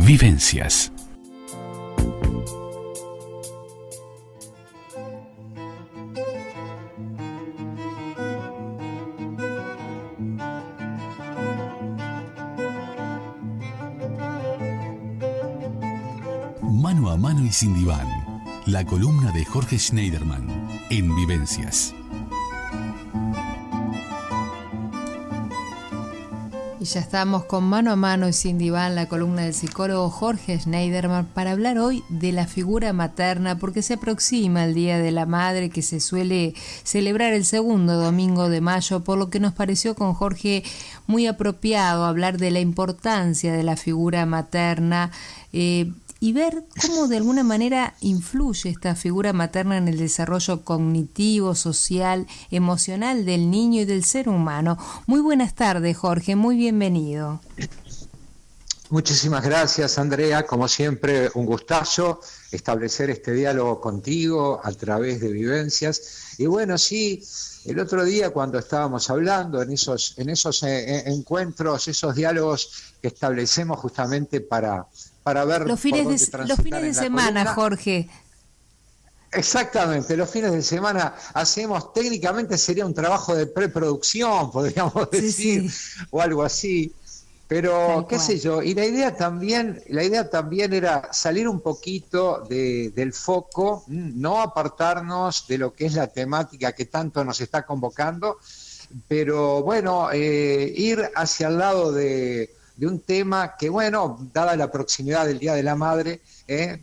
Vivencias. Mano a mano y sin diván. La columna de Jorge Schneiderman en Vivencias. Y ya estamos con Mano a mano y sin diván, la columna del psicólogo Jorge Schneiderman, para hablar hoy de la figura materna, porque se aproxima el Día de la Madre, que se suele celebrar el segundo domingo de mayo, por lo que nos pareció con Jorge muy apropiado hablar de la importancia de la figura materna, y ver cómo de alguna manera influye esta figura materna en el desarrollo cognitivo, social, emocional del niño y del ser humano. Muy buenas tardes, Jorge, muy bienvenido. Muchísimas gracias, Andrea. Como siempre, un gustazo establecer este diálogo contigo a través de Vivencias. Y bueno, sí, el otro día cuando estábamos hablando en esos encuentros, esos diálogos que establecemos justamente para ver los fines de semana, columna. Jorge. Exactamente, los fines de semana hacemos, técnicamente sería un trabajo de preproducción, podríamos decir, sí. O algo así, pero qué sé yo, y la idea también era salir un poquito del foco, no apartarnos de lo que es la temática que tanto nos está convocando, pero bueno, ir hacia el lado de un tema que, bueno, dada la proximidad del Día de la Madre,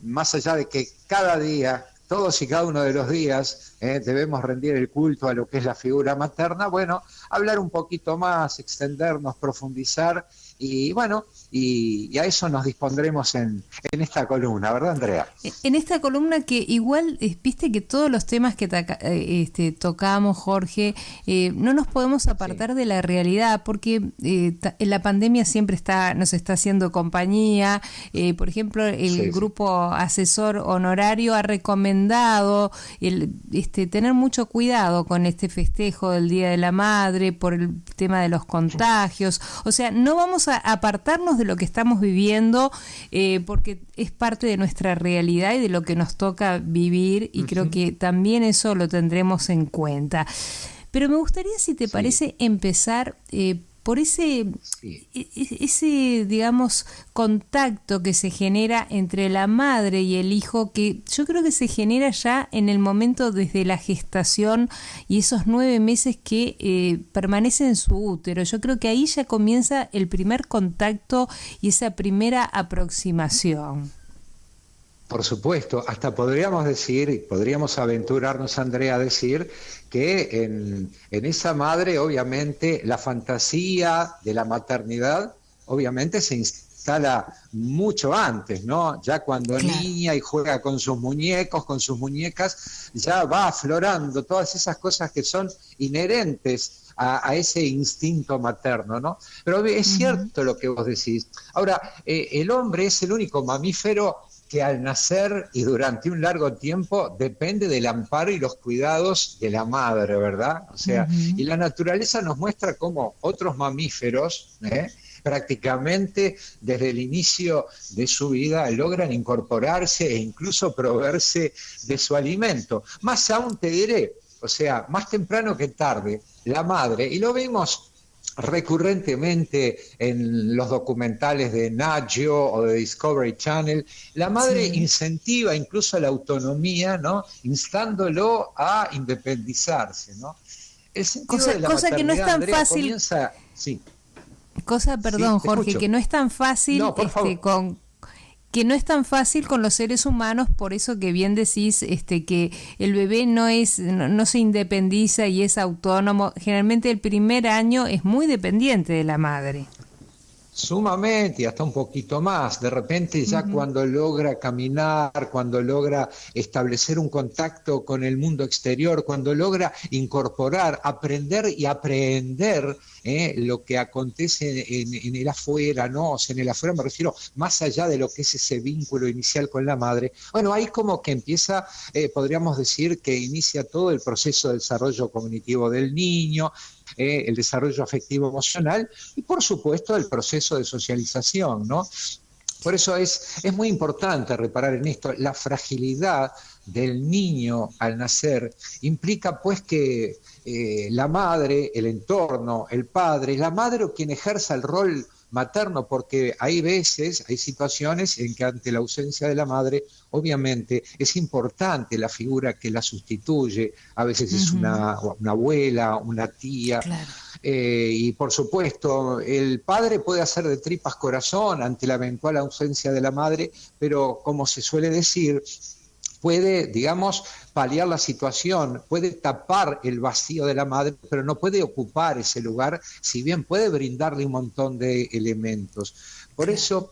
más allá de que cada día, todos y cada uno de los días, debemos rendir el culto a lo que es la figura materna, bueno, hablar un poquito más, extendernos, profundizar, y bueno, y a eso nos dispondremos en esta columna, ¿verdad, Andrea? En esta columna que igual, viste que todos los temas que tocamos, Jorge, no nos podemos apartar de la realidad, porque la pandemia siempre nos está haciendo compañía. Por ejemplo, el grupo asesor honorario ha recomendado tener mucho cuidado con este festejo del Día de la Madre por el tema de los contagios. O sea, no vamos a apartarnos de lo que estamos viviendo, porque es parte de nuestra realidad y de lo que nos toca vivir, y creo que también eso lo tendremos en cuenta. Pero me gustaría, si te parece, empezar por ese, digamos, contacto que se genera entre la madre y el hijo, que yo creo que se genera ya en el momento desde la gestación y esos 9 meses que permanece en su útero. Yo creo que ahí ya comienza el primer contacto y esa primera aproximación. Por supuesto, hasta podríamos aventurarnos, Andrea, a decir que en esa madre, obviamente, la fantasía de la maternidad, obviamente, se instala mucho antes, ¿no? Ya cuando niña y juega con sus muñecos, con sus muñecas, ya va aflorando todas esas cosas que son inherentes a ese instinto materno, ¿no? Pero es cierto lo que vos decís. Ahora, el hombre es el único mamífero que al nacer y durante un largo tiempo depende del amparo y los cuidados de la madre, ¿verdad? O sea, y la naturaleza nos muestra cómo otros mamíferos, prácticamente desde el inicio de su vida logran incorporarse e incluso proveerse de su alimento. Más aún te diré, o sea, más temprano que tarde, la madre, y lo vemos recurrentemente en los documentales de Nat Geo o de Discovery Channel, la madre incentiva incluso la autonomía, ¿no? Instándolo a independizarse, ¿no? El sentido de la maternidad, que no es tan Andrea, fácil. Comienza... Perdón, Jorge, escucho. que no es tan fácil que no es tan fácil con los seres humanos, por eso que bien decís que el bebé no se independiza y es autónomo. Generalmente el primer año es muy dependiente de la madre. Sumamente, y hasta un poquito más. De repente ya cuando logra caminar, cuando logra establecer un contacto con el mundo exterior, cuando logra incorporar, aprender y aprehender lo que acontece en el afuera, ¿no? O sea, en el afuera me refiero más allá de lo que es ese vínculo inicial con la madre. Bueno, ahí como que empieza, podríamos decir que inicia todo el proceso de desarrollo cognitivo del niño, el desarrollo afectivo emocional y por supuesto el proceso de socialización, ¿no? Por eso es muy importante reparar en esto. La fragilidad del niño al nacer implica pues que la madre, el entorno, el padre, la madre o quien ejerza el rol materno, porque hay veces, hay situaciones en que ante la ausencia de la madre, obviamente es importante la figura que la sustituye, a veces es una abuela, una tía, Claro. y por supuesto el padre puede hacer de tripas corazón ante la eventual ausencia de la madre, pero como se suele decir, puede, digamos, paliar la situación, puede tapar el vacío de la madre, pero no puede ocupar ese lugar, si bien puede brindarle un montón de elementos. Por eso,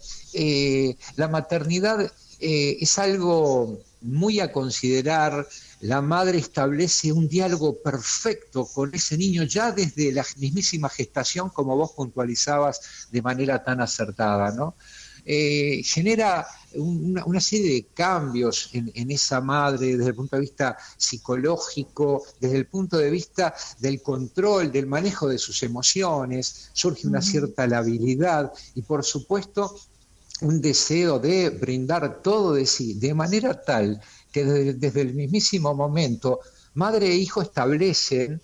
la maternidad es algo muy a considerar. La madre establece un diálogo perfecto con ese niño ya desde la mismísima gestación, como vos puntualizabas de manera tan acertada, ¿no? Genera una serie de cambios en esa madre desde el punto de vista psicológico, desde el punto de vista del control, del manejo de sus emociones, surge una cierta labilidad y por supuesto un deseo de brindar todo de sí, de manera tal que desde el mismísimo momento madre e hijo establecen,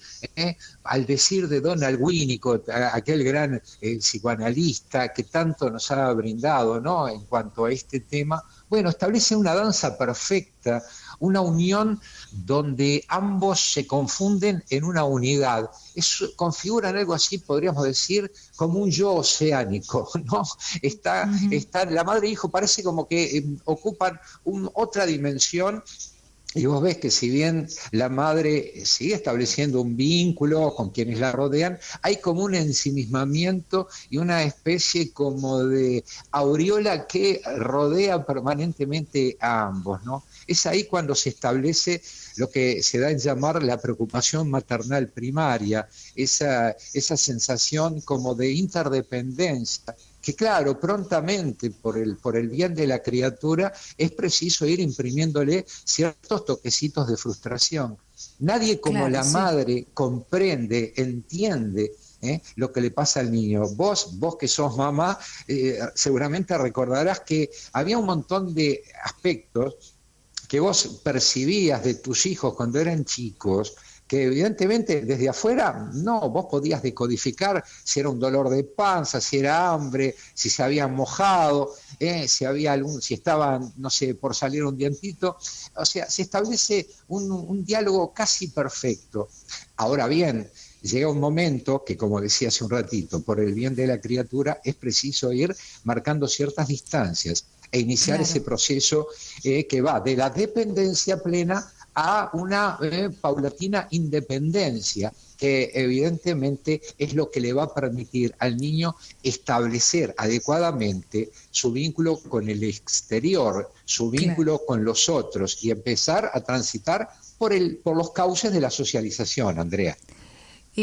al decir de Donald Winnicott, aquel gran psicoanalista que tanto nos ha brindado, ¿no?, en cuanto a este tema, bueno, establecen una danza perfecta, una unión donde ambos se confunden en una unidad. Configuran algo así, podríamos decir, como un yo oceánico, ¿no? Está la madre e hijo, parece como que ocupan otra dimensión. Y vos ves que si bien la madre sigue estableciendo un vínculo con quienes la rodean, hay como un ensimismamiento y una especie como de aureola que rodea permanentemente a ambos, ¿no? Es ahí cuando se establece lo que se da en llamar la preocupación maternal primaria, esa sensación como de interdependencia, que claro, prontamente por el bien de la criatura es preciso ir imprimiéndole ciertos toquecitos de frustración. Nadie como Claro, la sí. madre comprende, entiende lo que le pasa al niño. Vos que sos mamá, seguramente recordarás que había un montón de aspectos que vos percibías de tus hijos cuando eran chicos, que evidentemente desde afuera no, vos podías decodificar si era un dolor de panza, si era hambre, si se habían mojado, si estaban, no sé, por salir un dientito. O sea, se establece un diálogo casi perfecto. Ahora bien, llega un momento que, como decía hace un ratito, por el bien de la criatura es preciso ir marcando ciertas distancias e iniciar ese proceso que va de la dependencia plena a una paulatina independencia, que evidentemente es lo que le va a permitir al niño establecer adecuadamente su vínculo con el exterior, su vínculo con los otros y empezar a transitar por los cauces de la socialización, Andrea.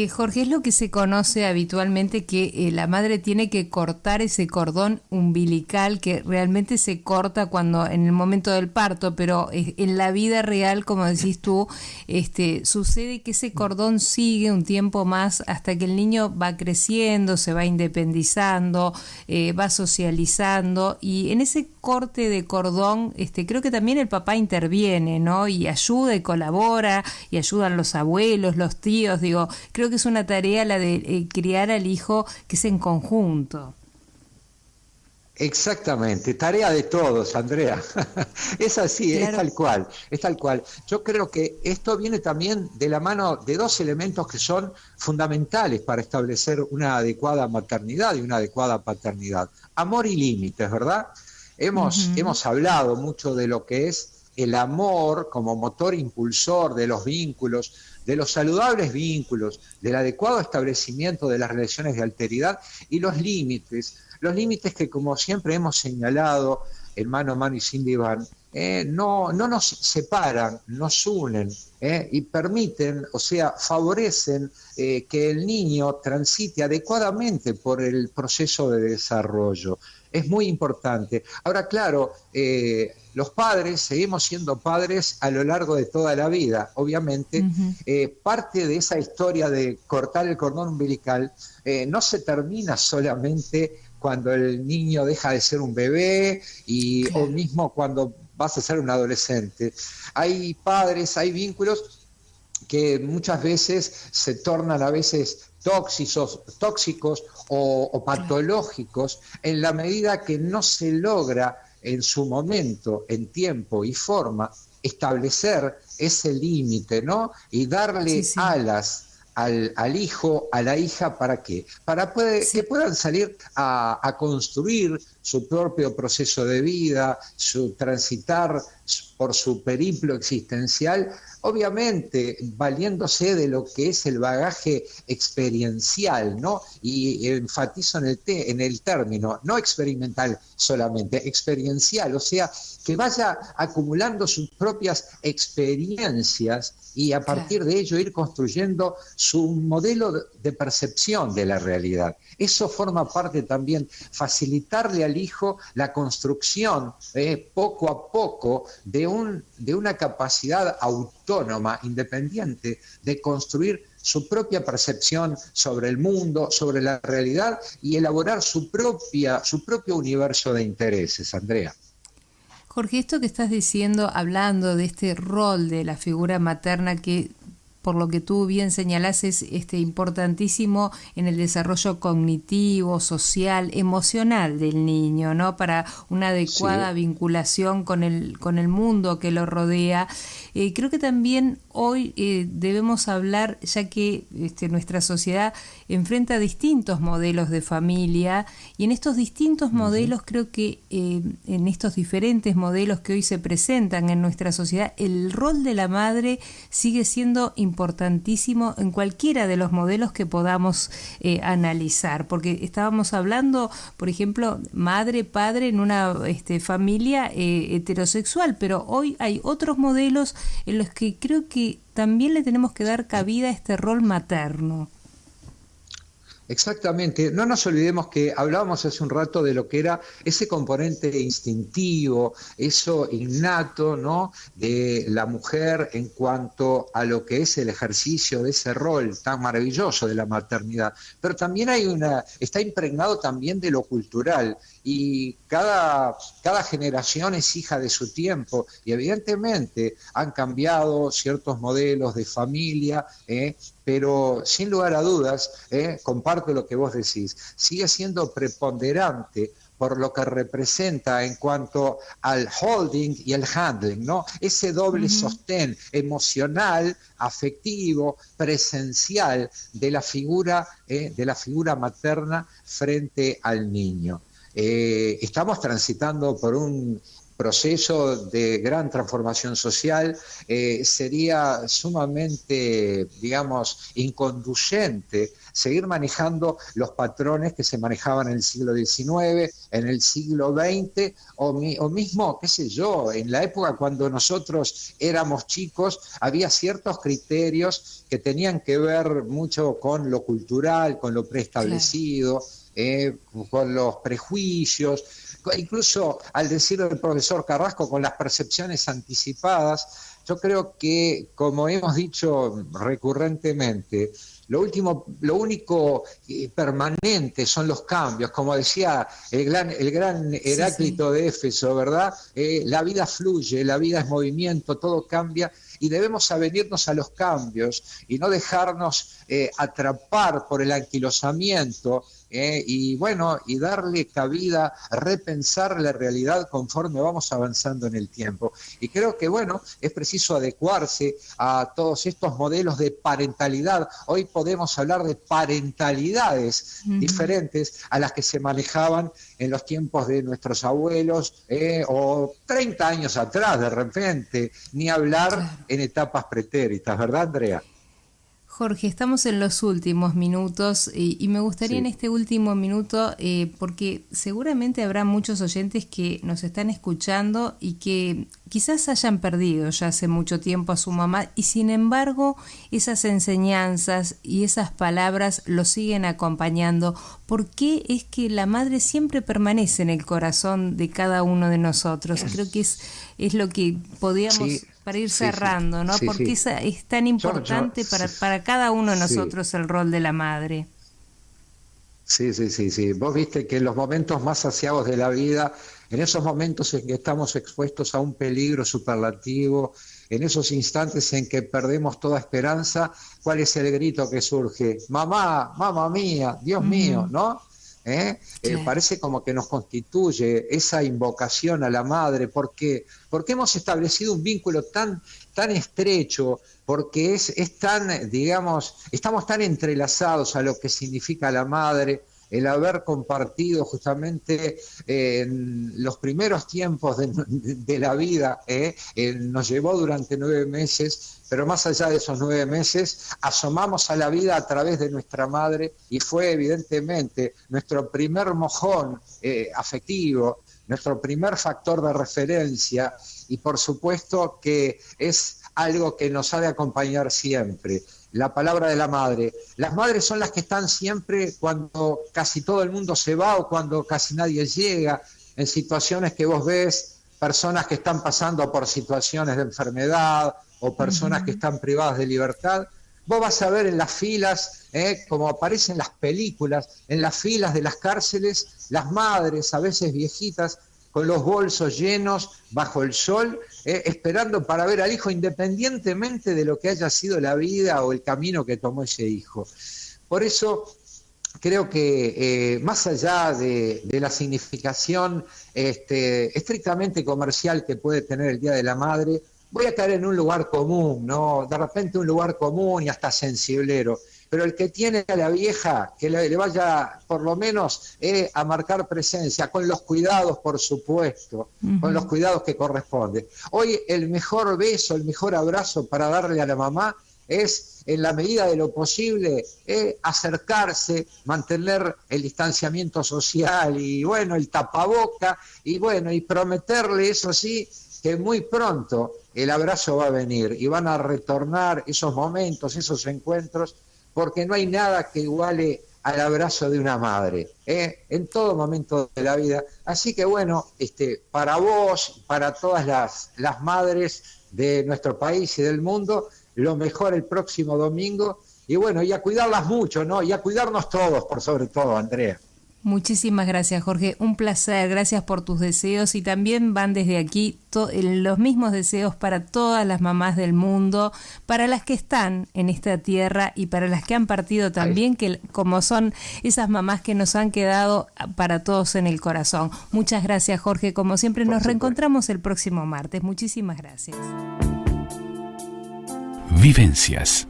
Jorge, es lo que se conoce habitualmente que la madre tiene que cortar ese cordón umbilical que realmente se corta cuando en el momento del parto, pero en la vida real, como decís tú, sucede que ese cordón sigue un tiempo más hasta que el niño va creciendo, se va independizando, va socializando y en ese corte de cordón creo que también el papá interviene, ¿no? Y ayuda y colabora y ayudan los abuelos, los tíos, digo, creo que es una tarea la de criar al hijo que es en conjunto. Exactamente, tarea de todos, Andrea. Es así, claro. Es tal cual. Yo creo que esto viene también de la mano de dos elementos que son fundamentales para establecer una adecuada maternidad y una adecuada paternidad. Amor y límites, ¿verdad? Hemos hablado mucho de lo que es el amor como motor impulsor de los vínculos, de los saludables vínculos, del adecuado establecimiento de las relaciones de alteridad y los límites que como siempre hemos señalado en Mano a Mano y Sin Diván, no nos separan, nos unen y permiten, o sea, favorecen que el niño transite adecuadamente por el proceso de desarrollo. Es muy importante. Ahora, claro, los padres, seguimos siendo padres a lo largo de toda la vida. Obviamente, parte de esa historia de cortar el cordón umbilical no se termina solamente cuando el niño deja de ser un bebé o mismo cuando vas a ser un adolescente. Hay padres, hay vínculos que muchas veces se tornan a veces tóxicos o patológicos en la medida que no se logra en su momento, en tiempo y forma, establecer ese límite, ¿no? Y darle alas al hijo, a la hija, ¿para qué? Para que puedan salir a construir su propio proceso de vida, transitar por su periplo existencial, obviamente valiéndose de lo que es el bagaje experiencial, ¿no? Y enfatizo en el término, no experimental solamente, experiencial, o sea, que vaya acumulando sus propias experiencias y a partir de ello ir construyendo su modelo de percepción de la realidad. Eso forma parte también, facilitarle al hijo la construcción poco a poco de una capacidad autónoma, independiente, de construir su propia percepción sobre el mundo, sobre la realidad y elaborar su propio universo de intereses, Andrea. Jorge, esto que estás diciendo, hablando de este rol de la figura materna que, por lo que tú bien señalás, es importantísimo en el desarrollo cognitivo, social, emocional del niño, ¿no? Para una adecuada vinculación con el mundo que lo rodea. Creo que también hoy debemos hablar, ya que nuestra sociedad enfrenta distintos modelos de familia, y en estos distintos modelos, creo que en estos diferentes modelos que hoy se presentan en nuestra sociedad, el rol de la madre sigue siendo importantísimo en cualquiera de los modelos que podamos analizar, porque estábamos hablando, por ejemplo, madre, padre en una familia heterosexual, pero hoy hay otros modelos en los que creo que también le tenemos que dar cabida a este rol materno. Exactamente, no nos olvidemos que hablábamos hace un rato de lo que era ese componente instintivo, eso innato, ¿no?, de la mujer en cuanto a lo que es el ejercicio de ese rol tan maravilloso de la maternidad, pero también está impregnado también de lo cultural, y cada generación es hija de su tiempo, y evidentemente han cambiado ciertos modelos de familia, pero sin lugar a dudas, comparto lo que vos decís, sigue siendo preponderante por lo que representa en cuanto al holding y el handling, ¿no? Ese doble sostén emocional, afectivo, presencial de la figura materna frente al niño. Estamos transitando por un proceso de gran transformación social. Sería sumamente, digamos, inconducente seguir manejando los patrones que se manejaban en el siglo XIX, en el siglo XX, o mismo, qué sé yo, en la época cuando nosotros éramos chicos, había ciertos criterios que tenían que ver mucho con lo cultural, con lo preestablecido, con los prejuicios, incluso al decir del profesor Carrasco, con las percepciones anticipadas. Yo creo que, como hemos dicho recurrentemente, lo único permanente son los cambios, como decía el gran Heráclito de Éfeso, ¿verdad? La vida fluye, la vida es movimiento, todo cambia, y debemos avenirnos a los cambios y no dejarnos atrapar por el anquilosamiento, y darle cabida, repensar la realidad conforme vamos avanzando en el tiempo. Y creo que es preciso adecuarse a todos estos modelos de parentalidad. Hoy podemos hablar de parentalidades diferentes a las que se manejaban en los tiempos de nuestros abuelos, o 30 años atrás de repente, ni hablar en etapas pretéritas, ¿verdad, Andrea? Jorge, estamos en los últimos minutos y me gustaría en este último minuto, porque seguramente habrá muchos oyentes que nos están escuchando y que quizás hayan perdido ya hace mucho tiempo a su mamá, y sin embargo esas enseñanzas y esas palabras los siguen acompañando. ¿Por qué es que la madre siempre permanece en el corazón de cada uno de nosotros? Creo que es lo que podríamos... para ir cerrando, ¿no? Porque es tan importante para cada uno de nosotros el rol de la madre. Sí, sí, sí, sí. Vos viste que en los momentos más saciados de la vida, en esos momentos en que estamos expuestos a un peligro superlativo, en esos instantes en que perdemos toda esperanza, ¿cuál es el grito que surge? Mamá, mamá mía, Dios mío, Ujú, ¿no? claro. Parece como que nos constituye esa invocación a la madre, porque hemos establecido un vínculo tan estrecho, porque es tan, digamos, estamos tan entrelazados a lo que significa la madre, el haber compartido justamente en los primeros tiempos de la vida, nos llevó durante 9 meses, pero más allá de esos 9 meses, asomamos a la vida a través de nuestra madre y fue evidentemente nuestro primer mojón afectivo, nuestro primer factor de referencia y por supuesto que es algo que nos ha de acompañar siempre. La palabra de la madre. Las madres son las que están siempre cuando casi todo el mundo se va o cuando casi nadie llega, en situaciones que vos ves, personas que están pasando por situaciones de enfermedad o personas que Ujú. están privadas de libertad. Vos vas a ver en las filas, como aparecen las películas, en las filas de las cárceles, las madres, a veces viejitas, con los bolsos llenos bajo el sol, esperando para ver al hijo independientemente de lo que haya sido la vida o el camino que tomó ese hijo. Por eso creo que más allá de la significación estrictamente comercial que puede tener el Día de la Madre, voy a caer en un lugar común, ¿no? De repente un lugar común y hasta sensiblero. Pero el que tiene a la vieja, que le vaya por lo menos a marcar presencia, con los cuidados, por supuesto, con los Ujú. cuidados que corresponden. Hoy el mejor beso, el mejor abrazo para darle a la mamá es, en la medida de lo posible, acercarse, mantener el distanciamiento social y, bueno, el tapaboca, y, bueno, y prometerle, eso sí, que muy pronto el abrazo va a venir y van a retornar esos momentos, esos encuentros, porque no hay nada que iguale al abrazo de una madre, en todo momento de la vida. Así que bueno, para vos, para todas las madres de nuestro país y del mundo, lo mejor el próximo domingo, y bueno, y a cuidarlas mucho, ¿no? Y a cuidarnos todos, por sobre todo, Andrea. Muchísimas gracias, Jorge. Un placer. Gracias por tus deseos y también van desde aquí los mismos deseos para todas las mamás del mundo, para las que están en esta tierra y para las que han partido Ahí, también, que como son esas mamás que nos han quedado para todos en el corazón. Muchas gracias, Jorge. Como siempre, por nos supuesto. reencontramos el próximo martes. Muchísimas gracias. Vivencias.